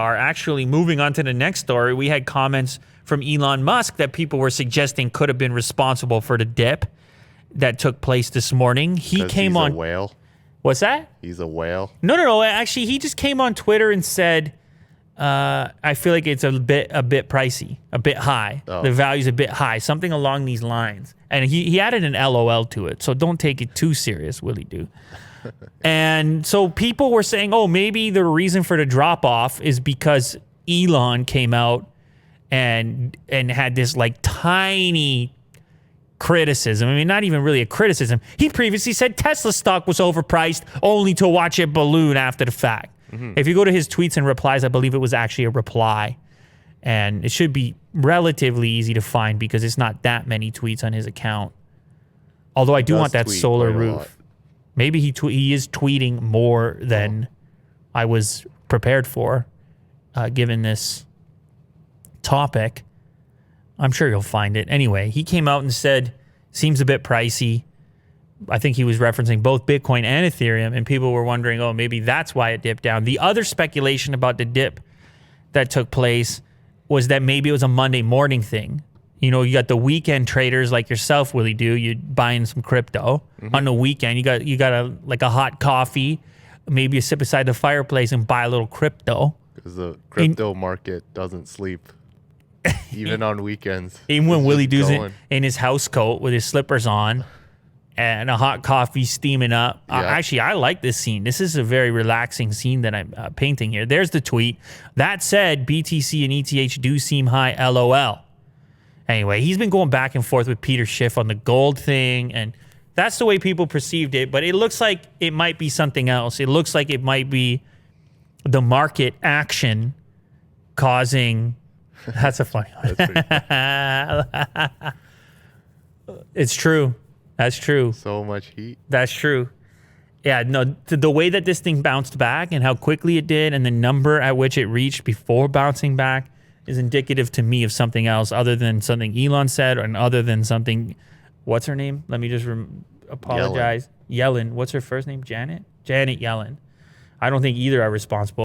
are actually moving on to the next story. We had comments from Elon Musk that people were suggesting could have been responsible for the dip that took place this morning. He came on. He's a whale. What's that? He's a whale. No. Actually, he just came on Twitter and said, I feel like it's a bit pricey, a bit high. Oh. The value's a bit high, something along these lines. And he added an LOL to it, so don't take it too serious, Willie do. And so people were saying, oh, maybe the reason for the drop-off is because Elon came out and had this like tiny criticism. I mean, not even really a criticism. He previously said Tesla stock was overpriced only to watch it balloon after the fact. Mm-hmm. If you go to his tweets and replies, I believe it was actually a reply. And it should be relatively easy to find because it's not that many tweets on his account. Although I do want that solar roof. Maybe he is tweeting more than I was prepared for, given this topic. I'm sure you'll find it. Anyway, he came out and said, seems a bit pricey. I think he was referencing both Bitcoin and Ethereum, and people were wondering, oh, maybe that's why it dipped down. The other speculation about the dip that took place was that maybe it was a Monday morning thing. You know, you got the weekend traders like yourself, Willie do. You're buying some crypto on the weekend. You got a hot coffee, maybe you sit beside the fireplace and buy a little crypto. Because the crypto market doesn't sleep, even on weekends. Even when Willie do's in his house coat with his slippers on and a hot coffee steaming up. Yeah. Actually, I like this scene. This is a very relaxing scene that I'm painting here. There's the tweet. That said, BTC and ETH do seem high, LOL. Anyway, he's been going back and forth with Peter Schiff on the gold thing, and that's the way people perceived it, but it looks like it might be something else. It looks like it might be the market action causing... That's a funny one. It's true. That's true. So much heat. That's true. Yeah, no, the way that this thing bounced back and how quickly it did and the number at which it reached before bouncing back is indicative to me of something else other than something Elon said and other than something... What's her name? Let me just apologize. Yellen. What's her first name? Janet? Janet Yellen. I don't think either are responsible.